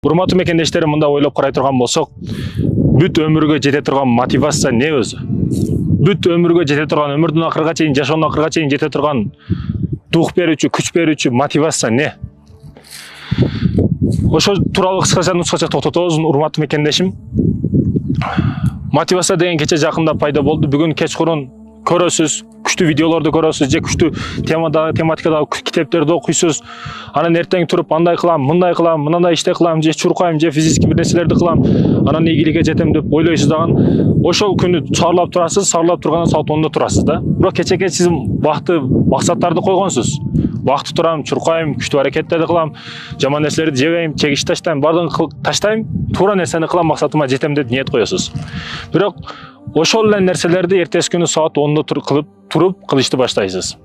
Урматтуу мекендештерим, мында ойлоп карай турган болсок, бүт өмүргө жете турган мотивация не өзү? Бүт өмүргө жете турган, өмүрдүн акырга чейин, жашоонун акырга чейин жете турган дух берүүчү, күч берүүчү мотивация не? Ошо тууралуу кыскача нускача токтотобуз, урматтуу мекендешим. Мотивация деген кече жакында пайда болду. Бүгүн кечкурун көрөсүз, күчтүү видеолорду көрөсүз, же күчтүү тематикадагы китептерди окуйсуз. Анан эртең туруп андай кылам, мындай кылам, мындай ишти кылам, же чуркайм, же физический бир нерселерди кылам, анан ийгиликке жетем деп ойлойсуз дагы. Ошол күнү саарлап турасыз, саарлап тургандан саат 10-да турасыз да. Бирок кечеге сиз бакты максаттарды койгонсуз. Бакты турам, чуркайм, күчтүү аракеттерди кылам, жаман нерселерди жебейм, чегиш таштайм, бардыгын таштайм, туура нерсени кылам, максатыма жетем деп ниет коесуз. Бирок ошол эле нерселерди эртеси күнү саат 10-да туруп кылышты баштайсыз.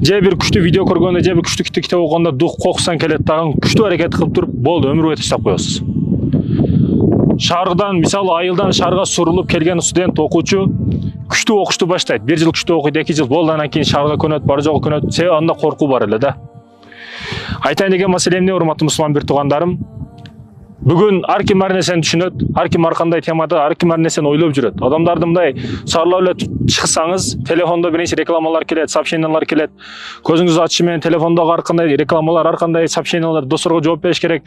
Же бир күчтүү видео көргөндө, же бир күчтүү китеп окуганда дух кокусаң келет дагы күчтүү аракет кылып туруп, болду, өмүргө таштап коесуз. Шаардан, мисалы айылдан шаарга сурулуп келген студент, окуучу күчтүү окушту баштайт. 1 жыл күчтүү окуйт, 2 жыл болду, анан кийин шаарга көнөт, бары жогу көнөт. Себеби анда коркуу бар эле да. Айтайын деген маселе эмне, урматтуу мусулман бир туугандарым? Бүгүн ар ким ар нерсени түшүнөт, ар ким ар кандай темада, ар ким ар нерсени ойлоп жүрөт. Адамдарды мындай саарлап эле чыксаңыз, телефондо биринчи рекламалар келет, сообщениялар келет. Көзүңүздү ачышы менен телефондогу ар кандай рекламалар, ар кандай сообщениялар, досторго жооп бериш керек.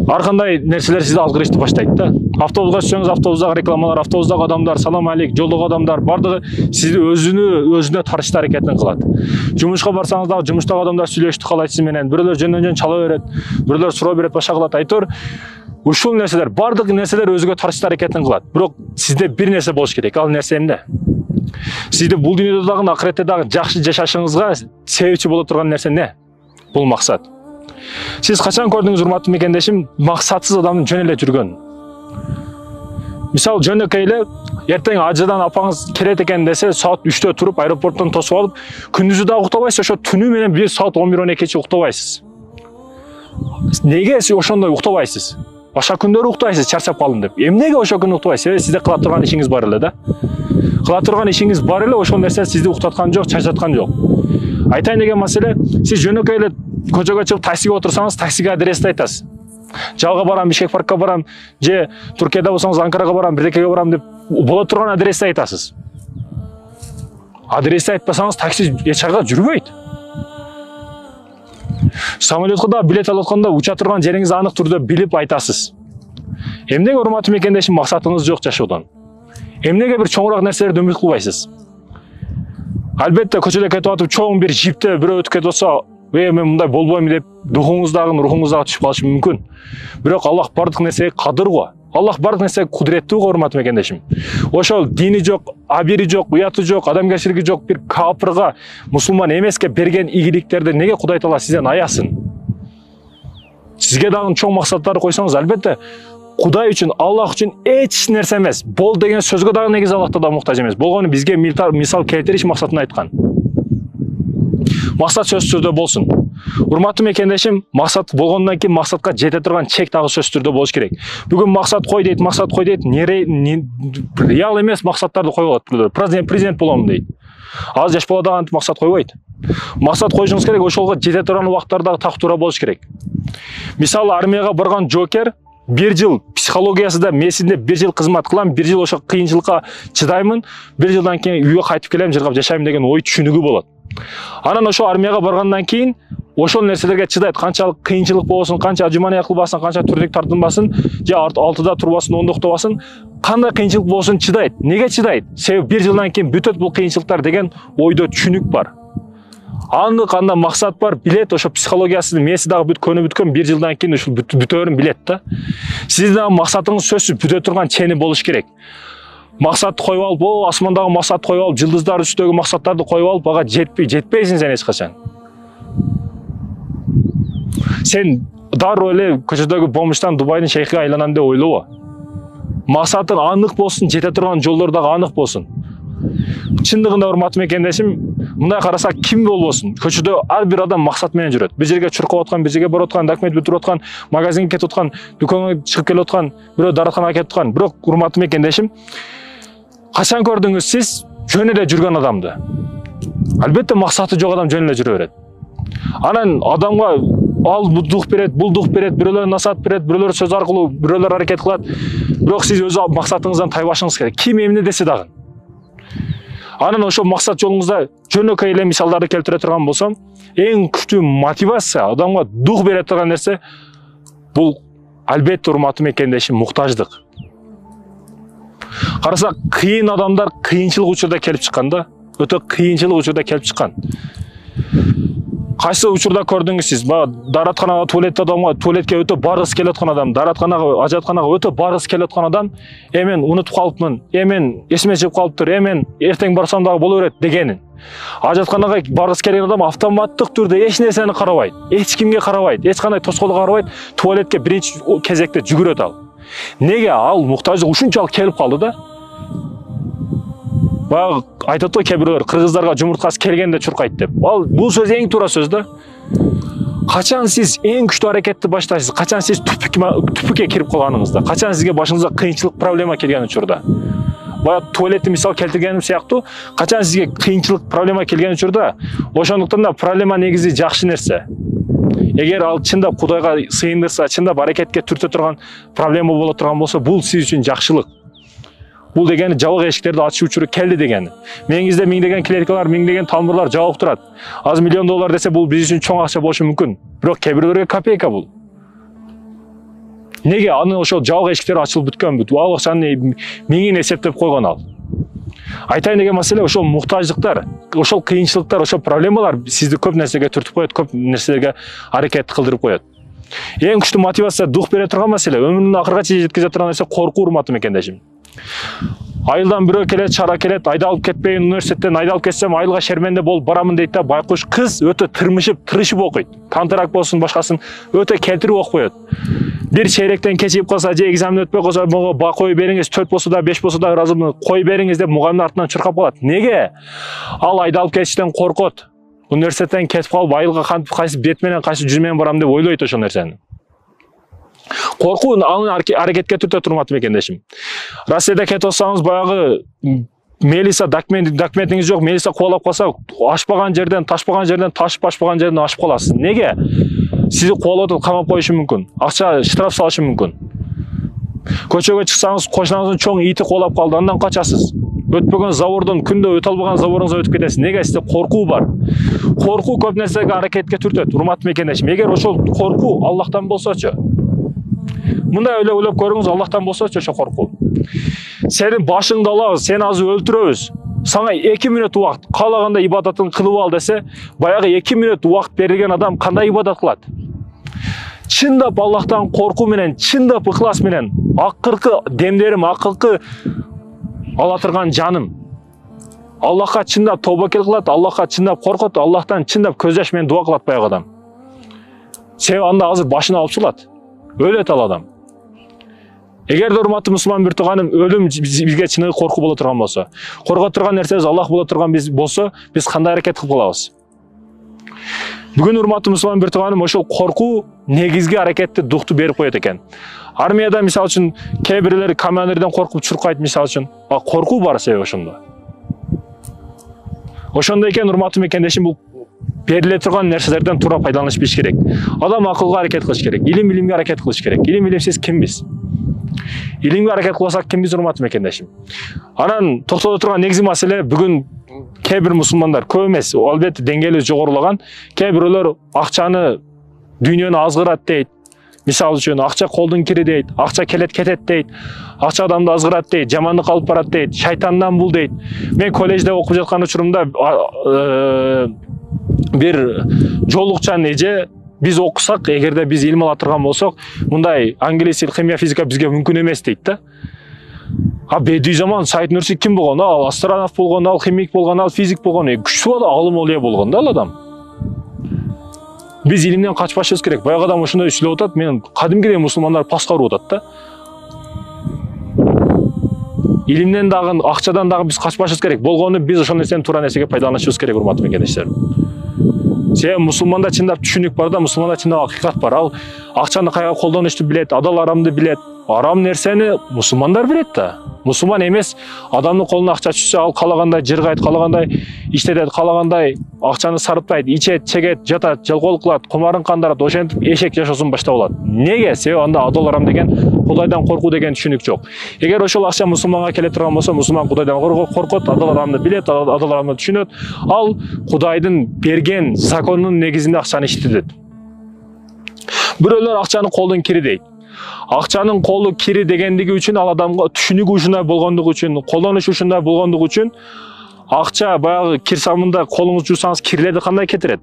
Ар кандай нерселер сизди алгырышты баштайт да. Автобуска түшсөңүз, автобустагы рекламалар, автобустагы адамдар, салам алейк, жолдогу адамдар бардыгы сизди өзүнө тартышты аракетин кылат. Жумушка барсаңыз дагы жумуштагы адамдар сүйлөштү калайт сиз менен, бирөөлөр жөндөн-жөн чала берет, бирөөлөр суроо берет, башка кылат. Айтор ушул нерселер, бардык нерселер өзүгө тартышты аракетин кылат. Бирок сизде бир нерсе болуш керек. Ал нерсе эмне? Сизди бул дүйнөдө дагы, акыретте дагы жакшы жашашыңызга себепчи боло турган нерсе не? Бул максат. Сиз качан көрдүңүз, урматтуу мекендешим, максатсыз адамдын жөн эле жүргөнүн? Мисалы жөнөкөй эле эртең ажыдан апаңыз келет экен десе, саат 3-тө туруп аэропорттон тосуп алып, күндүзү да уктабайсыз, ошо түнү менен бир саат 11-12 уктабайсыз. Неге сиз ошондой уктабайсыз? Башка күндөрү уктайсыз, чарчап калдым деп. Эмнеге ошол күнү уктабайсыз? Себеби сизде кыла турган ишиңиз бар эле да. Кыла турган ишиңиз бар эле, ошол нерсе сизди уктаткан жок, чарчаткан жок. Айтайын деген маселе, сиз жөнөкөй эле көчөгө чыгып таксиге отурсаңыз, таксиге адрести айтасыз. Жалга барам, Бишкек паркка барам, же Туркияда болсоңуз Анкарага барам, бирдекеге барам деп боло турган адрести айтасыз. Адрести айтпасаңыз, такси эч жака жүрбөйт. Самолетко да билет алып атканда уча турган жериңизди анык түрдө билип айтасыз. Эмнеге, урматтуу мекендешим, максатыңыз жок жашоодон? Эмнеге бир чоңураак нерселерди үмүт кылбайсыз? Албетте көчөдө кетип атып чоң бир жипте бирөө өтүп кетип атса, мен мындай болбойм деп духуңуздагы, рухуңуздагы түшүп калышы мүмкүн. Бирок Аллах бардык нерсеге кадыр го. Аллах бардык нерсеге кудуреттүү го, урматтуу мекендешим. Ошол дини жок, абири жок, уяты жок, адамгерчилиги жок бир капырга, мусулман эмеске берген ийгиликтерди неге Кудай Таала сизден аясын? Сизге дагы чоң максаттарды койсоңуз, албетте Кудай үчүн, Аллах үчүн эч нерсе эмес. Бол деген сөзгө дагы негизи Аллахта да муктаж эмес. Болгону бизге мисал келтириш максатын айткан. Максат сөзсүз түрдө болсун. Урматтуу мекендешим, максат болгондон кийин максатка жете турган чек дагы сөзсүз түрдө болуш керек. Бүгүн максат кой дейт, реал эмес максаттарды коюп алат. Президент болом дейт. Аз жаш бала дагы антип максат койбойт. Максат коюшуңуз керек, ошолго жете турган убактарда так туура болуш керек. Мисалы армияга барган жоокер 1 жыл психологиясында месинде 1 жыл кызмат кылам, 1 жыл ошо кыйынчылыкка чыдаймын, 1 жылдан кийин үйгө кайтып келем, жыргап жашайм деген ой түшүнүгү болот. Анан ошо армияга баргандан кийин ошол нерселерге чыдайт. Канчалык кыйынчылык болсун, канча жуманыя кылбасын, канча түрдүк тартынбасын, же 6-да турбасын, 10-да уктабасын, кандай кыйынчылык болсун чыдайт. Неге чыдайт? Себеби 1 жылдан кийин бүтөт бул кыйынчылыктар деген ойдо түшүнүк бар. Анық анда максат бар, билет, ошо психологиясы меси дагы көнүп бүткөн, 1 жылдан кийин ушул бүтөөрүн билет да. Сиздин дагы максатыңыз сөзсүз бүтө турган чени болуш керек. Максатты коюп алып, асмандагы максатты коюп алып, жылдыздар үстүдөгү максаттарды коюп алып, ага жетпейсиң сен эч качан. Сен дароо эле көчөдөгү бомжтан Дубайдын шейхиге айланам деп ойлобо. Максатың анык болсун, жете турган жолдор дагы анык болсун. Чындыгында, урматтуу мекендешим, мындай карасак ким болбосун? Көчөдө ар бир адам максат менен жүрөт. Бир жерге чуркап аткан, бир жерге барып аткан, документ бүтүрүп аткан, магазинге кетип аткан, дүкөнгө чыгып келип аткан, бирөө даратханага кетип аткан. Бирок, урматтуу мекендешим, качан көрдүңүз сиз жөн эле жүргөн адамды? Албетте максаты жок адам жөн эле жүрө берет. Анан адамга ал дух берет, бул дух берет, бирөөлөр насаат берет, бирөөлөр сөз аркылуу, бирөөлөр аракет кылат. Бирок сиз өз максатыңыздан тайбашыңыз керек. Ким эмне десе дагы. Анан ошол максат жолуңузда жөнөкөй эле мисалдарды келтире турган болсом, эң күчтүү мотивация, адамга дух бере турган нерсе бул албетте урматым мекендешим муктаждык. Карасак, кыйын адамдар кыйынчылык учурда келип чыккан да, өтө кыйынчылык учурда келип чыккан. Кайсы учурда көрдүңүз сиз? Дааратканага, туалетке өтө баргысы келип аткан адам, дааратканага, ажатканага өтө баргысы келип аткан адам, мен унутуп калыпмын, мен эсиме чыгып калыптыр, мен эртең барсам дагы боло берет дегенин. Ажатканага баргысы келген адам автоматтык түрдө эч нерсени карабайт, эч кимге карабайт, эч кандай тоскоолго карабайт, туалетке биринчи кезекте жүгүрөт ал. Неге? Ал муктаждык ушунчалык келип калды да. Баягы айтат го кээ бирөөлөр кыргыздарга жумурткасы келгенде чуркайт деп. Ал бул сөз эң туура сөз да. Качан сиз эң күчтүү аракетти баштайсыз, качан сиз түпүккө кирип калганыңызда, качан сизге башыңызга кыйынчылык, проблема келген учурда. Баягы туалетти мисал келтиргеним сыяктуу, качан сизге кыйынчылык, проблема келген учурда, ошондуктан да проблема негизи жакшы нерсе. Эгер ал чындап Кудайга сыйындырса, чындап аракетке түртө турган проблема боло турган болсо, бул сиз үчүн жакшылык. Бул дегени жабык эшиктерди ачуу учуру келди дегени. Меңизде миңдеген клиникалар, миңдеген талмырлар жабык турат. Аз миллион доллар десе бул биз үчүн чоң акча болушу мүмкүн. Бирок кээ бирөөлөргө копейка бул. Неге? Аны ошол жабык эшиктер ачылып бүткөнбү? Ал акчаны миңин эсептеп койгон ал. Айтайын деген маселе ошол муктаждыктар, ошол кыйынчылыктар, ошол проблемалар сизди көп нерсеге түртүп коет, көп нерселерге аракет кылдырып коет. Эң күчтүү мотивация дух бере турган маселе, өмүрүнүн акырга чейин жеткизе турган нерсе коркуу, урматым мекендешим. Айылдан бирөө келет, чара келет, айдалып кетпейин, университеттен айдалып кетсем айылга шерменде болуп барамын дейт да, байкуш кыз өтө тырышып окуйт. Контракт болсун, башкасын өтө келтирип окуп коет. Бир чейректен кечип калса, же экзамен өтпөй калса, мага ба кой бериңиз, 4 болсо да, 5 болсо да ыраазымын, кой бериңиз деп мугамдын артынан чуркап калат. Неге? Ал айдалып кетиштен коркот. Университеттен кетип калып, айылга кайсы бет менен, кайсы жүз менен барам деп ойлойт ошол нерсени. Коркуу аны аракетке түртө турматым мекендешим. Россияда кетип алсаңыз, баягы милиция документиңиз жок, милиция кубалап калса, ашпаган жерден, ташпаган жерден, ташып ашпаган жерден ашып каласыз. Неге? Сизди кубалап атып камап коюшу мүмкүн. Акча штраф салышы мүмкүн. Көчөгө чыксаңыз, кошунаңыздын чоң ити кубалап калды, андан качасыз. Өтпөгөн забордон, күндө өтө албаган заборуңузга өтүп кетесиз. Неге? Сизде коркуу бар. Коркуу көп нерсеге аракетке түртөт, урматтуу мекендешим. Эгер ошол коркуу Аллахтан болсочу, мындай ойлоп көрүңүз, Аллахтан болсочу ошо коркуу. Сенин башыңды алабыз, сени азыр өлтүрөбүз. Сага 2 мүнөт убакыт, каалаганда ибадатын кылып ал десе, баягы 2 мүнөт убакыт берилген адам кандай ибадат кылат? Чындап Аллахтан коркуу менен, чындап ыхлас менен, акыркы демдерим, акыркы ала турган жаным Аллахка чындап тобокел кылат, Аллахка чындап коркот, Аллахтан чындап көз жаш менен дуа кылат баягы адам. Себеби анда азыр башын алып чыгылат. Өлөт ал адам. Эгерде урматтуу мусулман бир тууганым, өлүм бизге чыныгы коркуу боло турган болсо, коргот турган нерсебиз Аллах боло турган болсо, биз кандай аракет кылып калабыз? Бүгүн урматтуу мусулман бир тууганым, ошол коркуу негизги аракетти, духту берип коет экен. Армияда мисал үчүн кээ бирлер командирден коркуп чуркайт мисал үчүн. Коркуу бар себеби ошондо. Ошондой экен, урматтуу мекендешим, бул бериле турган нерселерден туура пайдаланып биш керек. Адам акылга аракет кылыш керек, илимге аракет кылыш керек. Илимсиз кимбиз? Илимге аракет кылсак кимбиз, урматтуу мекендешим? Анан токтоло турган негизги маселе, бүгүн кээ бир мусулмандар, көп эмес, албетте деңгээли жогорулаган, кээ бирөөлөр акчаны, дүйнөнү азгырат дейт. Мисал үчүн акча колдун кири дейт, акча келет кетет дейт, акча адамды азгырат дейт, жамандык алып барат дейт, шайтандан бул дейт. Мен колледжде окуп жаткан учурумда бир жолукчан эже, биз окусак, эгерде биз илим ала турган болсок, мындай англис, химия, физика бизге мүмкүн эмес дейт да. Бедүй заман Саид Нурси ким болгон? Ал астронавт болгон, ал химик болгон, ал физик болгон, күчтүү алым олия болгон да ал адам. Биз илимден качпашыбыз керек. Баягы адам ошондой сүйлөп атат, мен кадимгидей мусулмандар паска уруп атат да. Илимден дагы, акчадан дагы биз качпашыбыз керек. Болгону биз ошол нерсени туура нерсеге пайдаланышыбыз керек, урматтуу мекендештер. Себеби мусулманда чындап түшүнүк бар да, мусулманда чындап акыйкат бар. Ал акчаны кайра колдонушту билет, адал арамды билет. Арам нерсени мусулмандар билет да. Мусулман эмес, адамдын колуна акча түшсө ал каалагандай жыргайт, каалагандай иштетет, каалагандай акчаны сарптайт, ичет, чегет, жатат, жалкоолук кылат, кумарын кандырат, ошентип эшек жашоосун баштап алат. Неге? Себеби анда адал арам деген, Кудайдан коркуу деген түшүнүк жок. Эгер ошол акча мусулманга келе турган болсо, мусулман Кудайдан коркот, адал арамды билет, адал арамды түшүнөт. Ал Кудайдын берген законунун негизинде акчаны иштетет. Бирөөлөр акчанын колдун кири дейт. Акчанын колу кири дегендиги үчүн ал адамга түшүнүгү ушундай болгондугу үчүн, колдонушу ушундай болгондугу үчүн акча баягы кир самында колуңузду жуусаңыз кирлерди кандай кетирет?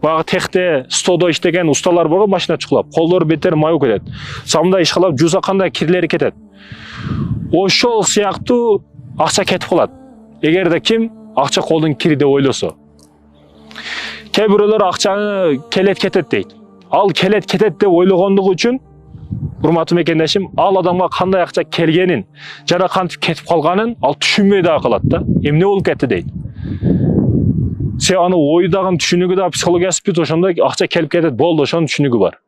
Баягы техте, стодо иштеген усталар бар го, машина чукулап, колдору бетер май кетет. Самында ишкалап жууса кандай кирлери кетет. Ошол сыяктуу акча кетип калат. Эгерде ким акча колдун кири деп ойлосо. Кээ бирөөлөр акчаны келет кетет дейт. Ал келет кетет деп ойлогондугу үчүн, урматтуу мекендешим, ал адамга кандай акча келгенин жана кантип кетип калганын ал түшүнбөй дагы калат да. Эмне болуп кетти дейт. Се аны ойдагы түшүнүгү да, психологиясы бүт ошондой акча келип кетет, болду, ошонун түшүнүгү бар.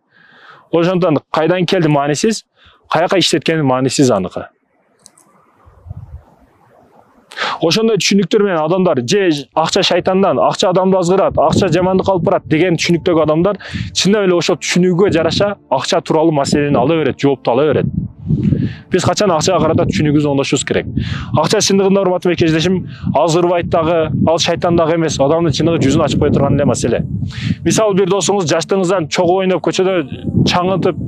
Ошондон кайдан келди маанисиз, каяка иштеткени маанисиз аныкы. Ошондой түшүнүктөр менен адамдар же акча шайтандан, акча адамды азгырат, акча жамандык алып барат деген түшүнүктөгү адамдар чындап эле ошол түшүнүгүгө жараша акча тууралуу маселени ала берет, жоопту ала берет. Биз качан акчага карата түшүнүгүбүздү оңдошубуз керек. Акча чындыгында, урматтуу мекендешим, азгырбайт дагы, ал шайтан дагы эмес, адамдын чындыгы жүзүн ачпай турган эле маселе. Мисалы, бир досуңуз жаштыгыңыздан чогуу ойноп, көчөдө чаңытып,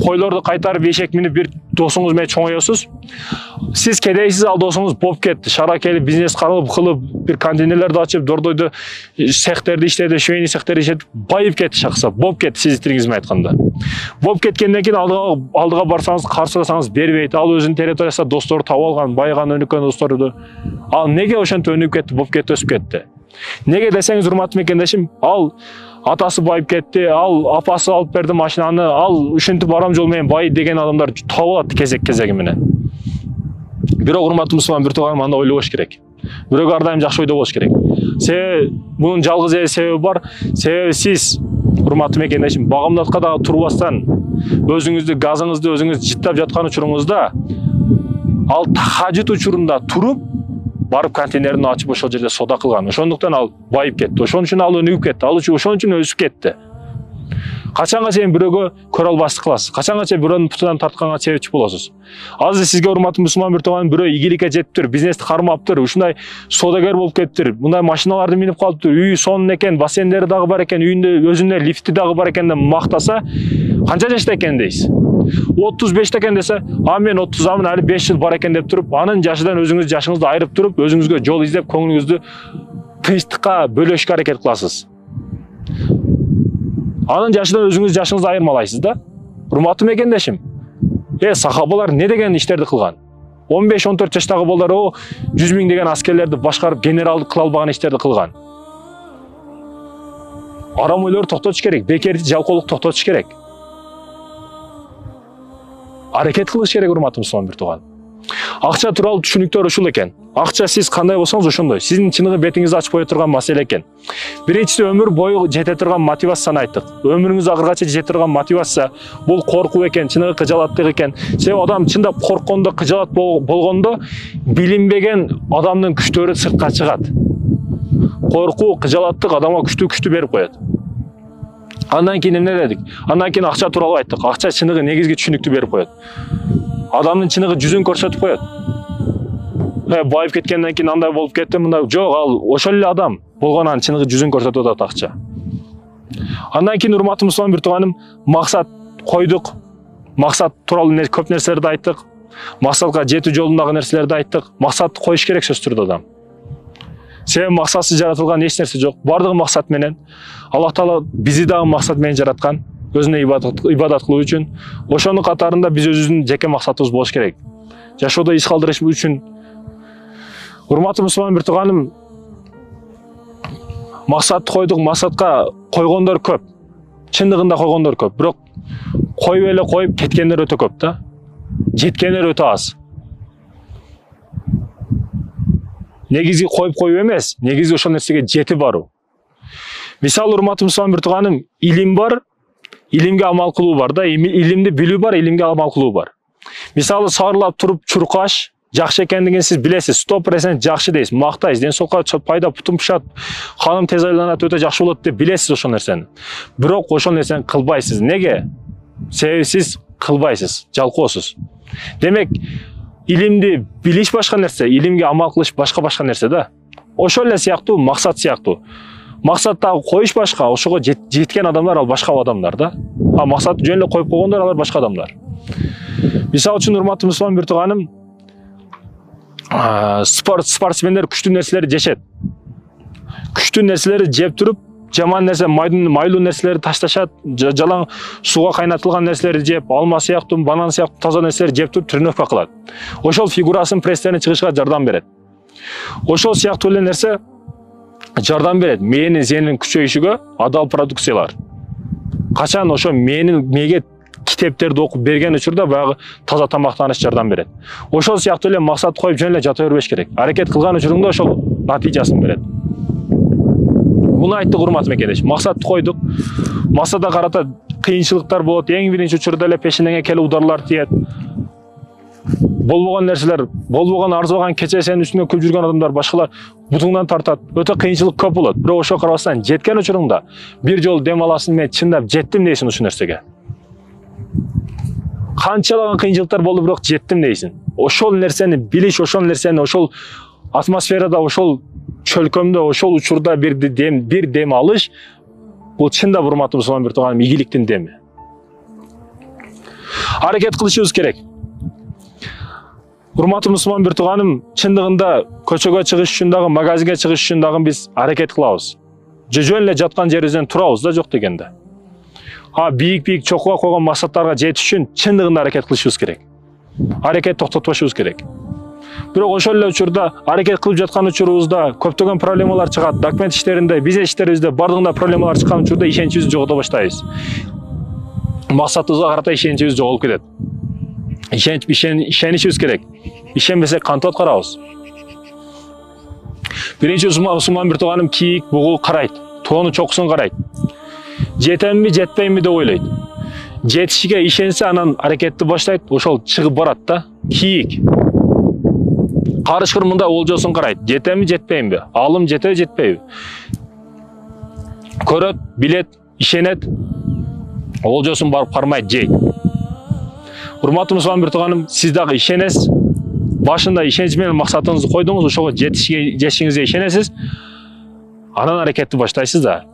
койлорду кайтарып, эшек минип бир досуңуз менен чоңоёсуз. Сиз кедейсиз, ал досуңуз болуп кетти. Шаарга келип, бизнес кылып, бир контейнерлерди ачып, дордойду цехтерди иштеди, швейный цехтерди иштетип, байып кетти шакса, болуп кетти сиздин тилиңиз менен айтканда. Болуп кеткенден кийин алдыга барсаңыз, каршыласаңыз бербейт. Ал өзүнүн территориясында достору таап алган, байыган, өнүккөн досторду. Ал неге ошентип өнүгүп кетти, болуп кетти, өсүп кетти? Неге десеңиз, урматтуу мекендешим, ал атасы байып кетти, ал апасы алып берди машинаны, ал ушинтип арам жол менен бай деген адамдар табылат кезеги менен. Бирок, урматтуу мусулман бир тууганым, анда ойлобош керек. Бирок ар дайым жакшы ойдо болуш керек. Себеби мунун жалгыз эле себеби бар. Себеби сиз, урматтуу мекендешим, багымдатка дагы турбастан, өзүңүздү, газыңызды өзүңүз жыттап жаткан учуруңузда, ал тахажут учурунда туруп, барып контейнерин ачып ошол жерде сода кылган. Ошондуктан ал байып кетти. Ошон үчүн ал өнүгүп кетти. Ал ошон үчүн өсүп кетти. Качанга чейин бирөөгө көрө албастык кыласыз? Качанга чейин бирөөнүн путунан тартканга себепчи болосуз? Азыр сизге, урматтуу мусулман бир тууганым, бирөө ийгиликке жетиптир, бизнести кармаптыр, ушундай содагер болуп кеттир, мындай машиналарды минип калыптыр, үйү сонун экен, бассейндери дагы бар экен, үйүндө өзүнө лифти дагы бар экен деп мактаса, канча жашта экен дейсиз? 35 экен десе, мен 30-амын, али 5 жыл бар экен деп туруп, анын жашыдан өзүңүз жашыңызды айырып туруп, өзүңүзгө жол издеп, көңүлүңүздү тынчтыкка бөлөшкө аракет кыласыз. Анын жашыдан өзүңүз жашыңызды айырмалайсыз да. Урматтуу мекендешим, сахабалар не деген иштерди кылган? 15-14 жаштагы балдар 100 000 деген аскерлерди башкарып, генералдык кыла албаган иштерди кылган. Арам ойлорду токтотуш керек, бекерди жалкоолук токтотуш керек. Аракет кылыш керек, урматтуу мусулман бир тууган. Акча тууралуу түшүнүктөр ушул экен. Акча сиз кандай болсоңуз ошондой. Сиздин чыныгы бетиңизди ачып кое турган маселе экен. Биринчиси, өмүр бою жете турган мотивацияны айттык. Өмүрүңүз акыргача жете турган мотивация бул коркуу экен, чыныгы кыжалаттык экен. Себеби адам чындап корккондо, кыжалат болгондо билинбеген адамдын күчтөрү сыртка чыгат. Коркуу, кыжалаттык адамга күчтүү берип коет. Андан кийин эмне дедик? Андан кийин акча тууралуу айттык. Акча чыныгы негизги түшүнүктү берип коет. Адамдын чыныгы жүзүн көрсөтүп коет. Байып кеткенден кийин андай болуп кетти, мындай. Жок, ал ошол эле адам болгонун чыныгы жүзүн көрсөтүп атат акча. Андан кийин, урматтуу мусулман бир тууганым, максат койдук. Максат тууралуу көп нерселерди айттык. Максатка жетүү жолундагы нерселерди айттык. Максатты коюш керек сөзсүз түрдө адам. Себеби максатсыз жаратылган эч нерсе жок. Бардыгы максат менен. Аллах Таала бизди дагы максат менен жараткан. Өзүнө ибадат кылуу үчүн. Ошонун катарында биз өзүбүздүн жеке максатыбыз болуш керек. Жашоодо иш калтырыш үчүн. Урматтуу мусулман бир тууганым, максатты койдук, максатка койгондор көп. Чындыгында койгондор көп. Бирок коюп эле коюп кеткендер өтө көп да. Жеткендер өтө аз. Негизи коюп коюу эмес, негизи ошол нерсеге жетип баруу. Мисалы, урматтуу мусулман бир тууганым, илим бар, илимге амал кылуу бар да. Илимди билүү бар, илимге амал кылуу бар. Мисалы сарылап туруп чуркаш жакшы экендигин сиз билесиз, 100% жакшы дейсиз, мактайсыз, ден соолукка пайда путум пушат, каным тез айланат, өтө жакшы болот деп билесиз ошол нерсени. Бирок ошол нерсени кылбайсыз. Неге? Себеби сиз кылбайсыз, жалкоосуз. Демек, илимди билиш башка нерсе, илимге амал кылыш башка нерсе да. Ошол эле сыяктуу максат сыяктуу. Максаттагы коюш башка, ошого жеткен адамдар ал башка адамдар да. А максатты жөн эле коюп койгондор алар башка адамдар. Мисалы үчүн урматтуу мусулман бир тууганым, спортсмендер күчтүү нерселерди жешет. Күчтүү нерселерди жеп туруп, жаман нерсе, майлуу нерселерди ташташат, жалаң сууга кайнатылган нерселерди жеп, алма сыяктуу, банан сыяктуу таза нерселерди жеп туруп тренировка кылат. Ошол фигурасын пресстерине чыгышка жардам берет. Ошол сыяктуу эле нерсе жардам берет мээнин зенин күчөйүшүгө адал продукциялар. Качан ошо мээге китептерди окуп берген учурда баягы таза тамактаныш жардам берет. Ошол сыяктуу эле максат коюп жөн эле жата бербеш керек. Аракет кылган учуруңда ошол натыйжасын берет. Муну айттык урматтуу мекендеш. Максатты койдук. Максатка карата кыйынчылыктар болот. Эң биринчи учурда эле пешенеңе келип ударлар тиет. Болбогон нерселер, болбогон арзыбаган кече сенин үстүнө күлүп жүргөн адамдар, башкалар бутуңдан тартат. Өтө кыйынчылык көп болот. Бирок ошо карабастан жеткен учуруңда бир жолу дем аласың, мен чындап жеттим дейсиң ушул нерсеге. Канчалаган кыйынчылыктар болду, бирок жеттим дейсиң. Ошол нерсени билиш, ошол нерсени ошол атмосферада, ошол чөлкөмдө, ошол учурда бир дем алыш, бул чындап урматтуу мусулман бир тууганым, ийгиликтин деми. Аракет кылышыбыз керек. Урматтуу мусулман бир тууганым, чындыгында көчөгө чыгыш үчүн дагы, магазинге чыгыш үчүн дагы биз аракет кылабыз. Жөн эле жаткан жерибизден турабыз да, жок дегенде. Бийик чокуга койгон максаттарга жетиш үчүн чындыгында аракет кылышыбыз керек. Аракет токтотпошубуз керек. Бирок ошол эле учурда аракет кылып жаткан учурубузда көптөгөн проблемалар чыгат. Документ иштеринде, бизнес иштерибизде бардыгында проблемалар чыккан учурда ишеничибизди жогото баштайбыз. Максатыбызга карата ишеничибиз жоголуп кетет. Ишенишибиз керек. Ишенбесек кантип аткарабыз? Биринчи мусулман бир тууганым кийик, бугу карайт. Тоону чокусун карайт. Жетемби, жетпеймби деп ойлойт. Жетишиге ишенсе, анан аракетти баштайт, ошол чыгып барат да. Кийик. Карышкыр мындай олжосун карайт. Жетемби, жетпеймби? Алым жетеби, жетпейби? Көрөт, билет, ишенет. Олжосун барып кармайт, жейт. Урматтуу мусулман бир тууганым, сиз дагы ишенесиз. Башында ишенич менен максатыңызды койдуңуз, ошого жетишиңизге ишенесиз. Анан аракетти баштайсыз да.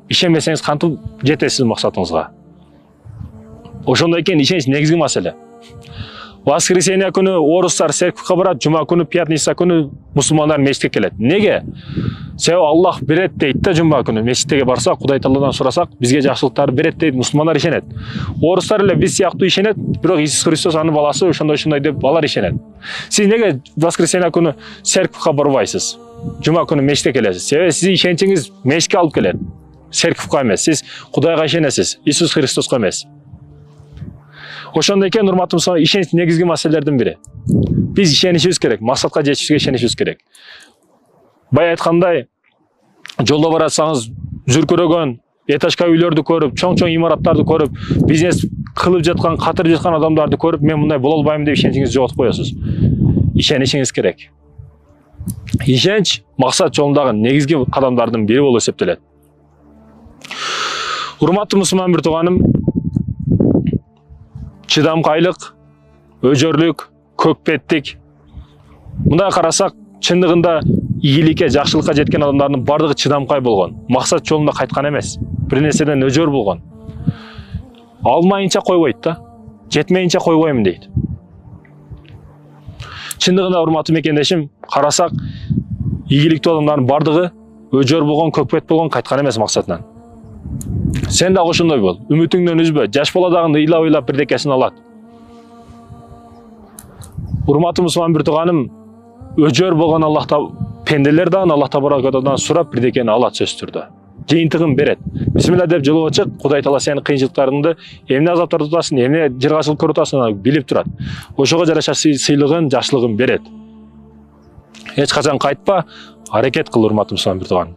Ишенбесеңиз кантип жетесиз максатыңызга? Ошондой экен, ишенич негизги маселе. Воскресенье күнү орустар церковька барат, жума күнү, пятница күнү мусулмандар мечитке келет. Неге? Себеби Аллах берет дейт да, жума күнү мечитке барсак, Кудай Тааладан сурасак, бизге жакшылыктарды берет дейт, мусулмандар ишенет. Орустар эле биз сыяктуу ишенет, бирок Иисус Христос анын баласы, ошондой деп алар ишенет. Сиз неге воскресенье күнү церковька барбайсыз? Жума күнү мечитке келесиз. Себеби сиздин ишеничиңиз мечитке алып келет. Церковька эмес, сиз Кудайга ишенесиз, Иисус Христоска эмес. Ошондой экен, урматтуу мусулман, ишенич негизги маселелердин бири. Биз ишенишибиз керек, максатка жетишибизге ишенишибиз керек. Бай айткандай, жолдо баратсаңыз, зүркүрөгөн этажка үйлөрдү көрүп, чоң имараттарды көрүп, бизнес кылып жаткан, катырып жаткан адамдарды көрүп, мен мындай боло албайм деп ишеничиңизди жоготуп коесуз. Ишенишиңиз керек. Ишенич максат жолундагы негизги кадамдардын бири болуп эсептелет. Урматтуу мусулман бир тууганым, чыдамкайлык, өжөрлүк, көкпеттик. Мындай карасак, чындыгында ийгиликке, жакшылыкка жеткен адамдардын бардыгы чыдамкай болгон. Максат жолунда кайткан эмес. Бир нерседен өжөр болгон. Алмайынча койбойт да, жетмейинче койбойм дейт. Чындыгында урматтуу мекендешим, карасак, ийгиликтүү адамдардын бардыгы өжөр болгон, көкпет болгон, кайткан эмес максатынан. Сен дагы ошондой бол. Үмүтүңдөн үзбө. Жаш бала дагы ыйлап бирдекесин алат. Урматтуу мусулман бир тууганым, өжөр болгон Аллахта пенделер дагы Аллах Табаракатадан сурап бирдекени алат сөзсүз түрдө. Жыйынтыгын берет. Бисмилла деп жолго чык, Кудай Таала сенин кыйынчылыктарыңды эмне азаптар тутасың, эмне жыргачылык көрүп атасың, билип турат. Ошого жараша сыйлыгын, жакшылыгын берет. Эч качан кайтпа, аракет кыл, урматтуу мусулман бир тууганым.